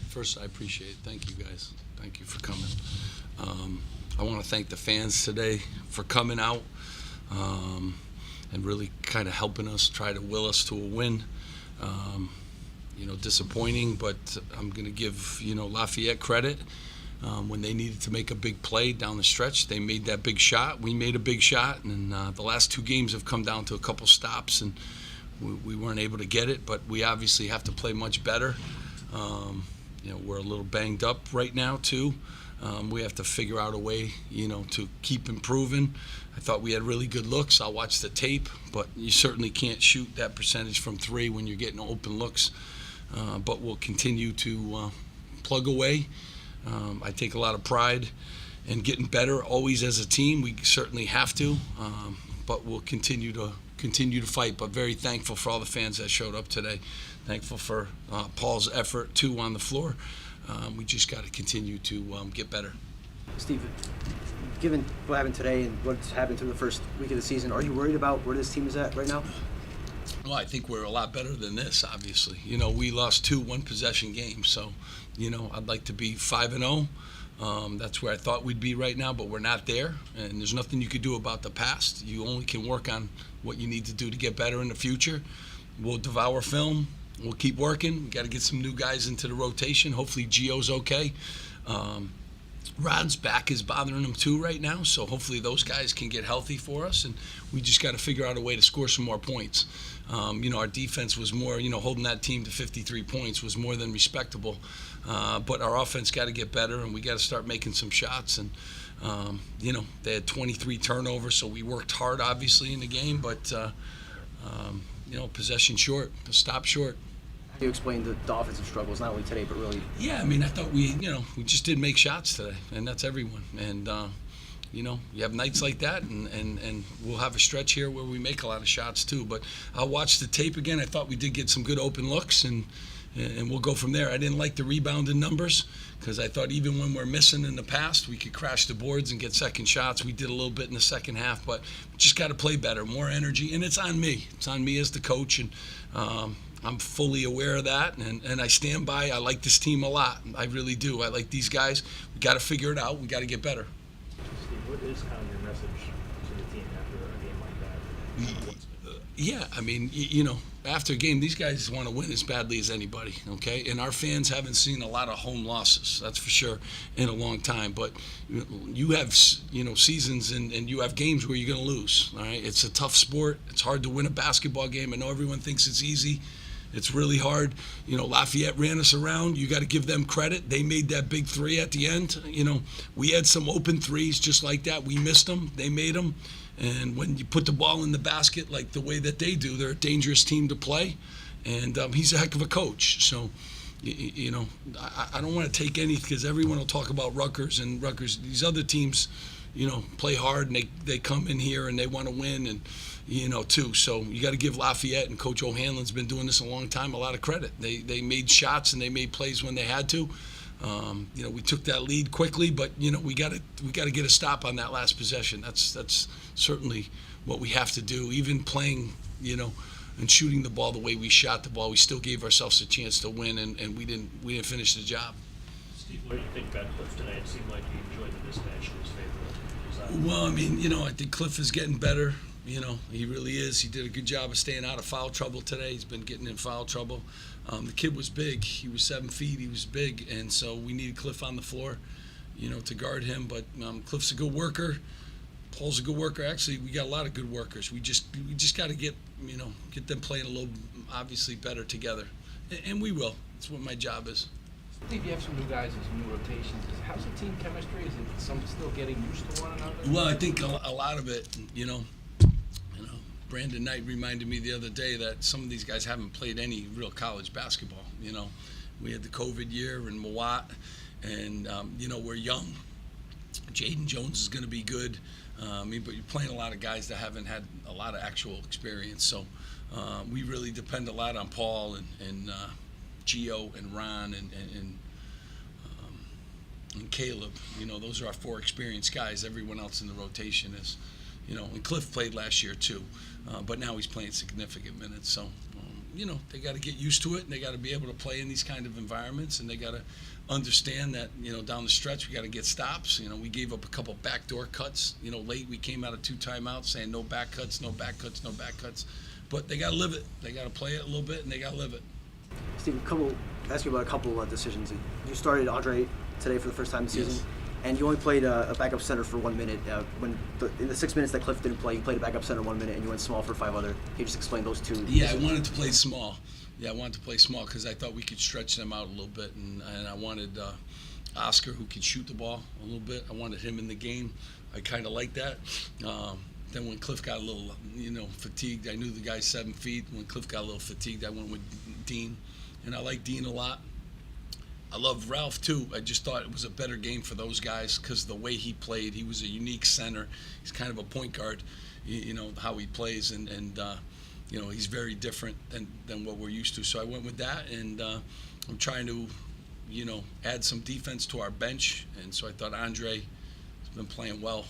First, I appreciate it. Thank you, guys. Thank you for coming. I want to thank the fans today for coming out and really kind of helping us, try to will us to a win. Disappointing, but I'm going to give, Lafayette credit. When they needed to make a big play down the stretch, they made that big shot. We made a big shot, and the last two games have come down to a couple stops, and we weren't able to get it, but we obviously have to play much better. We're a little banged up right now, too. We have to figure out a way, to keep improving. I thought we had really good looks. I'll watch the tape, but you certainly can't shoot that percentage from three when you're getting open looks. But we'll continue to plug away. I take a lot of pride in getting better always as a team. We certainly have to, but we'll continue to fight. But very thankful for all the fans that showed up today. Thankful for Paul's effort too on the floor. We just got to continue to get better. Steve, given what happened today and what's happened through the first week of the season, are you worried about where this team is at right now? Well, I think we're a lot better than this, obviously. We lost 2 one-possession games, so, I'd like to be 5-0. That's where I thought we'd be right now, but we're not there, and there's nothing you could do about the past. You only can work on what you need to do to get better in the future. We'll devour film. We'll keep working. We got to get some new guys into the rotation. Hopefully Gio's okay. Rod's back is bothering him too right now, so hopefully those guys can get healthy for us, and we just got to figure out a way to score some more points. Our defense was more, holding that team to 53 points was more than respectable, but our offense got to get better, and we got to start making some shots. And they had 23 turnovers, so we worked hard, obviously, in the game, but possession short, a stop short. How do you explain the offensive struggles, not only today, but really? Yeah, I thought we just didn't make shots today, and that's everyone. And, you have nights like that, and we'll have a stretch here where we make a lot of shots too. But I'll watch the tape again. I thought we did get some good open looks, and we'll go from there. I didn't like the rebounding numbers because I thought even when we're missing in the past, we could crash the boards and get second shots. We did a little bit in the second half, but we just got to play better, more energy, and it's on me. It's on me as the coach, and I'm fully aware of that, and I stand by. I like this team a lot. I really do. I like these guys. We got to figure it out. We got to get better. Steve, what is kind of your message to the team after a game like that? Yeah, after a game, these guys want to win as badly as anybody, okay? And our fans haven't seen a lot of home losses, that's for sure, in a long time. But you have, seasons and you have games where you're going to lose, all right? It's a tough sport. It's hard to win a basketball game. I know everyone thinks it's easy. It's really hard. Lafayette ran us around. You got to give them credit. They made that big three at the end. We had some open threes just like that. We missed them. They made them. And when you put the ball in the basket like the way that they do, they're a dangerous team to play. And he's a heck of a coach. So, I don't want to take any, because everyone will talk about Rutgers, and Rutgers, these other teams, play hard, and they come in here and they want to win, and too. So you got to give Lafayette and Coach O'Hanlon's been doing this a long time a lot of credit. They made shots and they made plays when they had to. We took that lead quickly, but we got to get a stop on that last possession. That's certainly what we have to do. Even playing, and shooting the ball the way we shot the ball, we still gave ourselves a chance to win, and we didn't finish the job. Steve, what do you think about Cliff today? It seemed like he enjoyed the mismatch in his favor. Well, I think Cliff is getting better. He really is. He did a good job of staying out of foul trouble today. He's been getting in foul trouble. The kid was big. He was 7 feet. He was big, and so we needed Cliff on the floor, to guard him. But Cliff's a good worker. Paul's a good worker. Actually, we got a lot of good workers. We just got to get them playing a little, obviously, better together, and we will. That's what my job is. Steve, you have some new guys and some new rotations. How's the team chemistry? Is it some still getting used to one another? Well, I think a lot of it, Brandon Knight reminded me the other day that some of these guys haven't played any real college basketball. We had the COVID year and Mawat, and we're young. Jaden Jones is going to be good. But you're playing a lot of guys that haven't had a lot of actual experience. So we really depend a lot on Paul and Gio and Ron and Caleb. Those are our 4 experienced guys. Everyone else in the rotation is, and Cliff played last year too, but now he's playing significant minutes. So they got to get used to it, and they got to be able to play in these kind of environments, and they got to understand that, down the stretch we got to get stops. We gave up a couple backdoor cuts. Late we came out of 2 timeouts saying no back cuts, no back cuts, no back cuts. But they got to live it. They got to play it a little bit, and they got to live it. Steve, ask you about a couple of decisions. You started Andre today for the first time this Yes. season, and you only played a backup center for 1 minute. In the 6 minutes that Cliff didn't play, you played a backup center 1 minute, and you went small for 5 other. Can you just explain those two? Yeah, I wanted to play small. I wanted to play small because I thought we could stretch them out a little bit, and I wanted Oscar, who could shoot the ball a little bit. I wanted him in the game. I kind of like that. Then when Cliff got a little, fatigued, I knew the guy's 7 feet. When Cliff got a little fatigued, I went with Dean, and I like Dean a lot. I love Ralph too. I just thought it was a better game for those guys because the way he played, he was a unique center. He's kind of a point guard, how he plays, and he's very different than what we're used to. So I went with that, and I'm trying to, add some defense to our bench, and so I thought Andre has been playing well.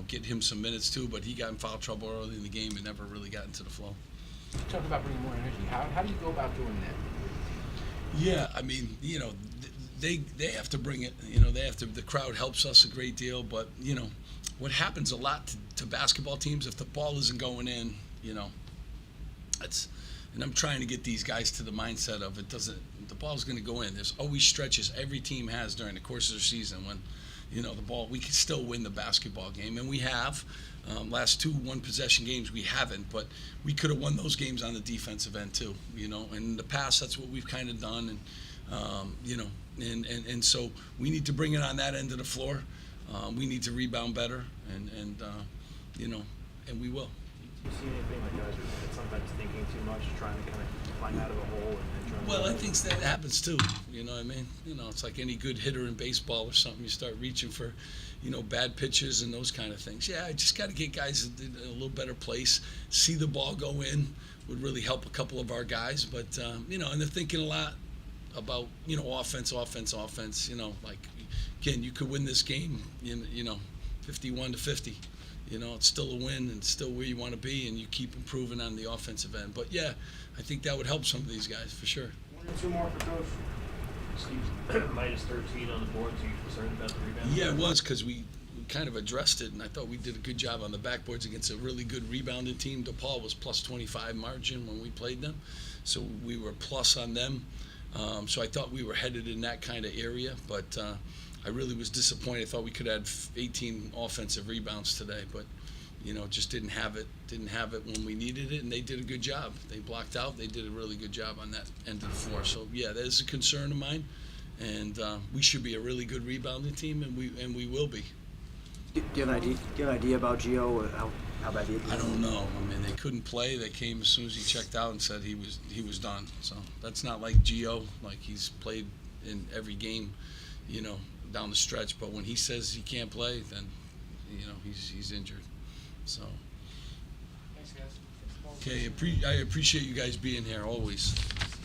Get him some minutes too, but he got in foul trouble early in the game and never really got into the flow. Talk about bringing more energy. How do you go about doing that? Yeah, I mean, they have to bring it. They have to. The crowd helps us a great deal, but what happens a lot to basketball teams, if the ball isn't going in, and I'm trying to get these guys to the mindset of the ball's going to go in. There's always stretches every team has during the course of the season when, the ball, we can still win the basketball game, and we have. Last 2 one-possession games we haven't, but we could have won those games on the defensive end too. And in the past, that's what we've kind of done, and so we need to bring it on that end of the floor. We need to rebound better, and we will. Do you see anything like guys are sometimes thinking too much, trying to kind of climb out of a hole and trying to... Well, I think that happens too. You know what I mean? It's like any good hitter in baseball or something. You start reaching for, bad pitches and those kind of things. Yeah, I just got to get guys in a little better place. See the ball go in would really help a couple of our guys. But, and they're thinking a lot about, offense. Like, again, you could win this game, 51-50. It's still a win and still where you want to be, and you keep improving on the offensive end. But, yeah, I think that would help some of these guys for sure. 1 or 2 more for Coach. Steve, minus 13 on the boards. Are you concerned about the rebound? Yeah, it was because we kind of addressed it, and I thought we did a good job on the backboards against a really good rebounding team. DePaul was plus 25 margin when we played them, so we were plus on them. So I thought we were headed in that kind of area, but I really was disappointed. I thought we could have 18 offensive rebounds today, but just didn't have it when we needed it, and they did a good job. They blocked out. They did a really good job on that end of the floor. So yeah, that is a concern of mine, and we should be a really good rebounding team, and we will be. Do you have an idea about Gio? How bad he is? I don't know. I mean, they couldn't play. They came as soon as he checked out and said he was done. So that's not like Gio. Like, he's played in every game, down the stretch. But when he says he can't play, then he's injured. So. Thanks, guys. Okay, I appreciate you guys being here always.